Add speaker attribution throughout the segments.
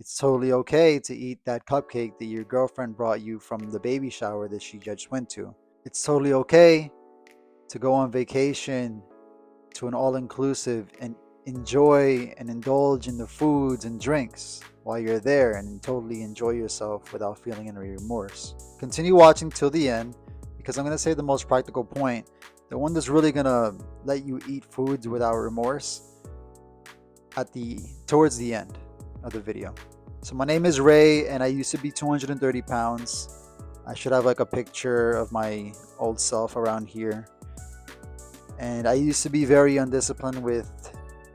Speaker 1: It's totally okay to eat that cupcake that your girlfriend brought you from the baby shower that she just went to. It's totally okay to go on vacation to an all inclusive and enjoy and indulge in the foods and drinks while you're there and totally enjoy yourself without feeling any remorse. Continue watching till the end because I'm going to say the most practical point, the one that's really going to let you eat foods without remorse at the towards the end of the video. So my name is Ray and I used to be 230 pounds. I should have like a picture of my old self around here. And I used to be very undisciplined with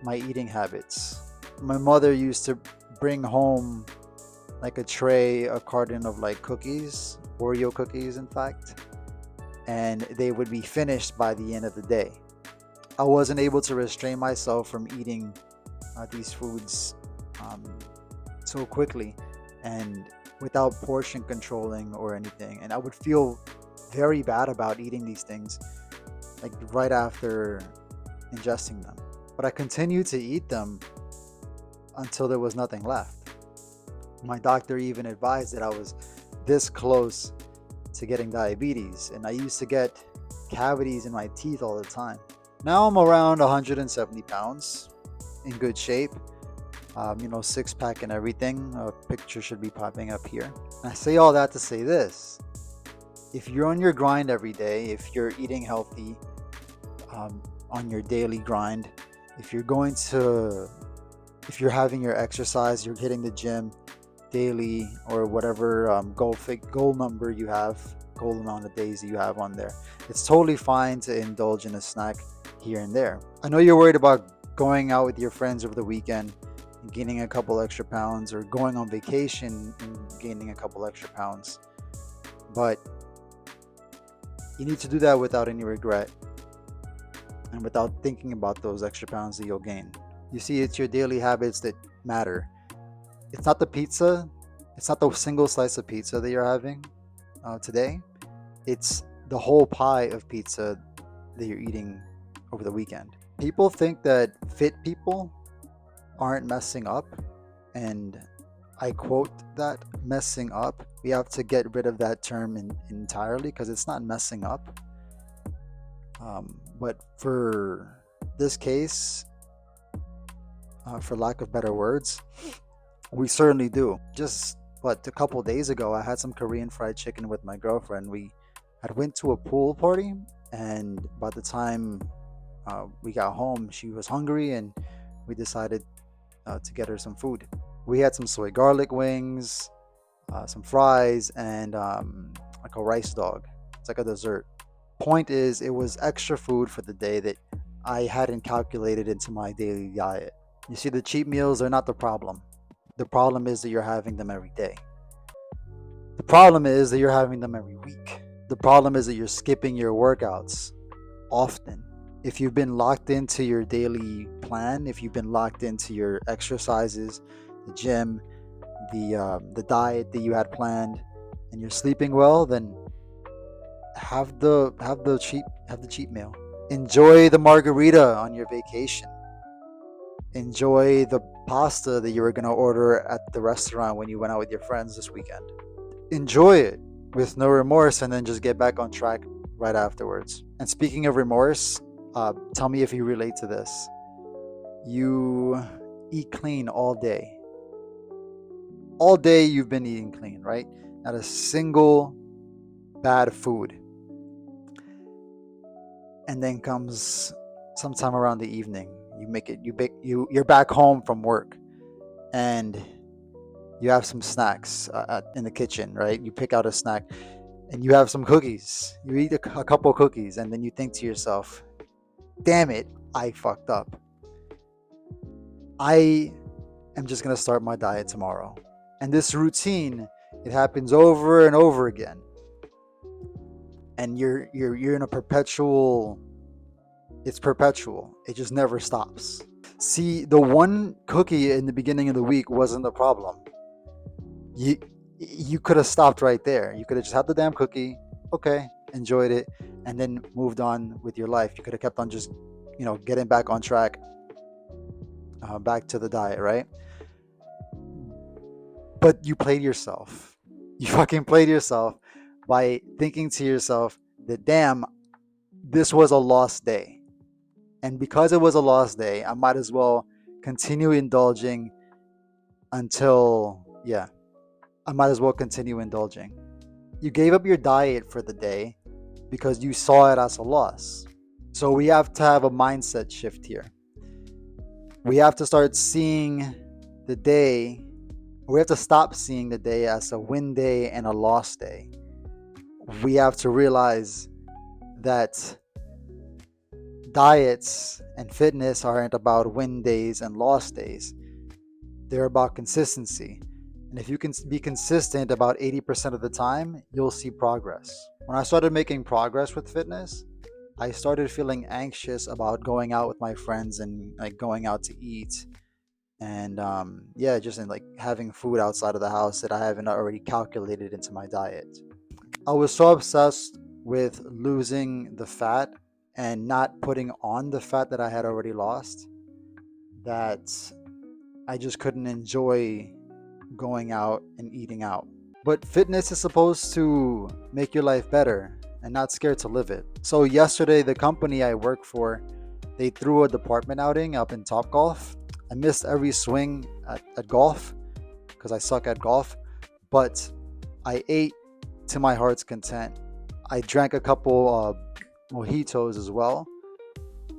Speaker 1: my eating habits. My mother used to bring home like a tray, a carton of like cookies, Oreo cookies, in fact, and they would be finished by the end of the day. I wasn't able to restrain myself from eating these foods um, so quickly and without portion controlling or anything. And I would feel very bad about eating these things like right after ingesting them. But I continued to eat them until there was nothing left. My doctor even advised that I was this close to getting diabetes, and I used to get cavities in my teeth all the time. Now I'm around 170 pounds, in good shape, six pack and everything. A picture should be popping up here. And I say all that to say this: if you're on your grind every day, if you're eating healthy on your daily grind, if you're if you're having your exercise, you're hitting the gym daily or whatever goal number you have, goal amount of days that you have on there, it's totally fine to indulge in a snack here and there. I know you're worried about going out with your friends over the weekend and gaining a couple extra pounds, or going on vacation and gaining a couple extra pounds, but you need to do that without any regret and without thinking about those extra pounds that you'll gain. You see, it's your daily habits that matter. It's not the pizza, it's not the single slice of pizza that you're having today. It's the whole pie of pizza that you're eating over the weekend. People think that fit people aren't messing up, and I quote that, messing up. We have to get rid of that term entirely because it's not messing up. But for this case, for lack of better words, we certainly do. Just a couple days ago, I had some Korean fried chicken with my girlfriend. We had went to a pool party, and by the time we got home, she was hungry, and we decided to get her some food. We had some soy garlic wings, some fries, and like a rice dog. It's like a dessert. Point is, it was extra food for the day that I hadn't calculated into my daily diet. You see, the cheat meals are not the problem. The problem is that you're having them every day. The problem is that you're having them every week. The problem is that you're skipping your workouts often. If you've been locked into your daily plan, if you've been locked into your exercises, the gym, the diet that you had planned, and you're sleeping well, then have the cheat meal. Enjoy the margarita on your vacation. Enjoy the pasta that you were going to order at the restaurant when you went out with your friends this weekend. Enjoy it with no remorse, and then just get back on track right afterwards. And speaking of remorse, tell me if you relate to this. You eat clean all day. All day you've been eating clean, right? Not a single bad food. And then comes sometime around the evening, you're back home from work, and you have some snacks in the kitchen, right? You pick out a snack and you have some cookies. You eat a couple cookies, and then you think to yourself, damn it, I fucked up. I am just going to start my diet tomorrow. And this routine, it happens over and over again. And you're in a perpetual, it's perpetual. It just never stops. See, the one cookie in the beginning of the week wasn't the problem. You could have stopped right there. You could have just had the damn cookie, okay, enjoyed it, and then moved on with your life. You could have kept on just, getting back on track, back to the diet, right? But you played yourself. You fucking played yourself by thinking to yourself that, damn, this was a lost day. And because it was a lost day, I might as well continue indulging until, yeah, I might as well continue indulging. You gave up your diet for the day because you saw it as a loss. So we have to have a mindset shift here. We have to start seeing the day, we have to stop seeing the day as a win day and a loss day. We have to realize that diets and fitness aren't about win days and loss days. They're about consistency. And if you can be consistent about 80% of the time, you'll see progress. When I started making progress with fitness, I started feeling anxious about going out with my friends and like going out to eat and yeah, just in like having food outside of the house that I haven't already calculated into my diet. I was so obsessed with losing the fat and not putting on the fat that I had already lost that I just couldn't enjoy going out and eating out. But fitness is supposed to make your life better and not scared to live it. So yesterday, the company I work for, they threw a department outing up in Topgolf. I missed every swing at golf because I suck at golf, but I ate to my heart's content. I drank a couple mojitos as well.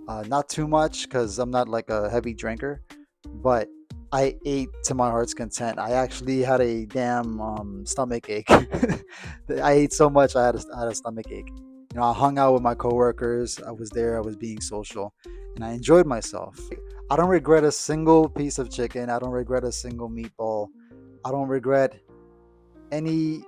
Speaker 1: Not too much because I'm not like a heavy drinker, but I ate to my heart's content. I actually had a damn stomach ache. I ate so much, I had a stomach ache. You know, I hung out with my coworkers. I was there. I was being social, and I enjoyed myself. I don't regret a single piece of chicken. I don't regret a single meatball. I don't regret any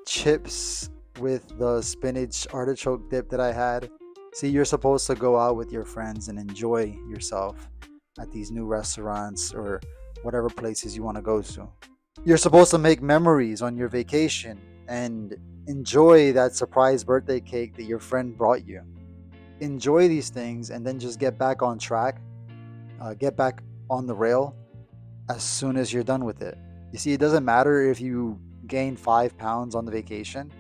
Speaker 1: chips with the spinach artichoke dip that I had. See, you're supposed to go out with your friends and enjoy yourself at these new restaurants or whatever places you want to go to. You're supposed to make memories on your vacation and enjoy that surprise birthday cake that your friend brought you. Enjoy these things and then just get back on track, get back on the rail as soon as you're done with it. You see, it doesn't matter if you gain 5 pounds on the vacation,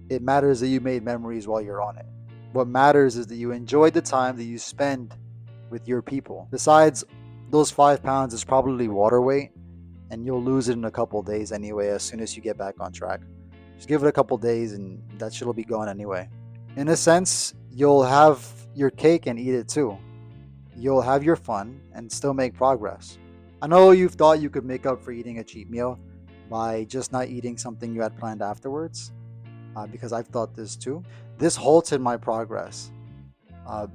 Speaker 1: it matters that you made memories while you're on it. What matters is that you enjoyed the time that you spend with your people. Besides, those 5 pounds is probably water weight, and you'll lose it in a couple days anyway as soon as you get back on track. Just give it a couple days and that shit'll be gone anyway. In a sense, you'll have your cake and eat it too. You'll have your fun and still make progress. I know you've thought you could make up for eating a cheat meal by just not eating something you had planned afterwards, because I've thought this too. This halted my progress.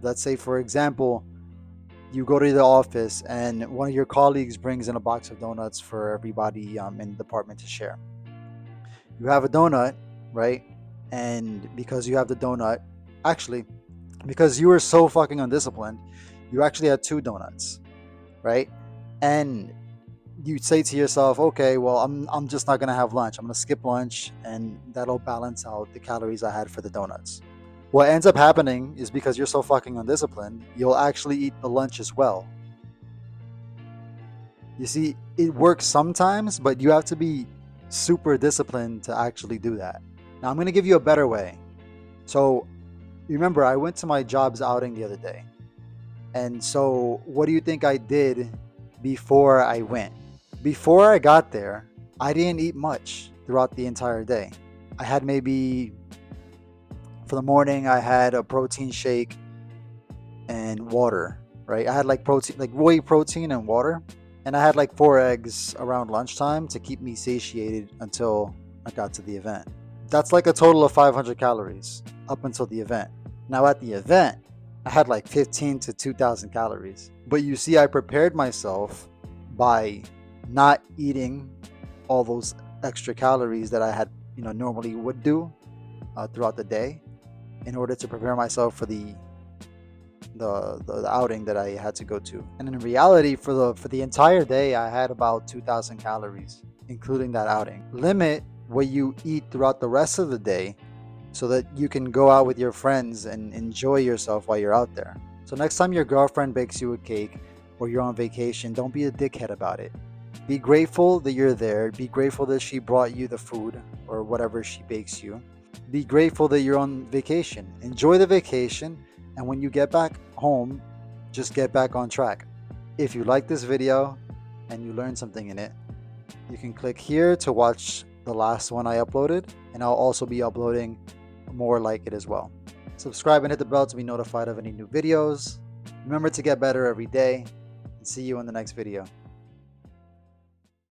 Speaker 1: Let's say, for example, you go to the office and one of your colleagues brings in a box of donuts for everybody in the department to share. You have a donut, right? And because you have the donut, actually, because you were so fucking undisciplined, you actually had 2 donuts, right? And you say to yourself, okay, well, I'm just not gonna have lunch. I'm gonna skip lunch, and that'll balance out the calories I had for the donuts. What ends up happening is because you're so fucking undisciplined, you'll actually eat the lunch as well. You see, it works sometimes, but you have to be super disciplined to actually do that. Now, I'm gonna give you a better way. So, remember, I went to my job's outing the other day. And so, what do you think I did before I went? Before I got there, I didn't eat much throughout the entire day. I had maybe, for the morning, I had a protein shake and water, right? I had like protein, like whey protein and water. And I had like 4 eggs around lunchtime to keep me satiated until I got to the event. That's like a total of 500 calories up until the event. Now at the event, I had like 15 to 2,000 calories. But you see, I prepared myself by not eating all those extra calories that I had, normally would do throughout the day in order to prepare myself for the outing that I had to go to. And in reality, for the entire day, I had about 2,000 calories, including that outing. Limit what you eat throughout the rest of the day so that you can go out with your friends and enjoy yourself while you're out there. So next time your girlfriend bakes you a cake or you're on vacation, don't be a dickhead about it. Be grateful that you're there. Be grateful that she brought you the food or whatever she bakes you. Be grateful that you're on vacation. Enjoy the vacation, and when you get back home, just get back on track. If you like this video and you learned something in it, you can click here to watch the last one I uploaded, and I'll also be uploading more like it as well. Subscribe and hit the bell to be notified of any new videos. Remember to get better every day, and see you in the next video.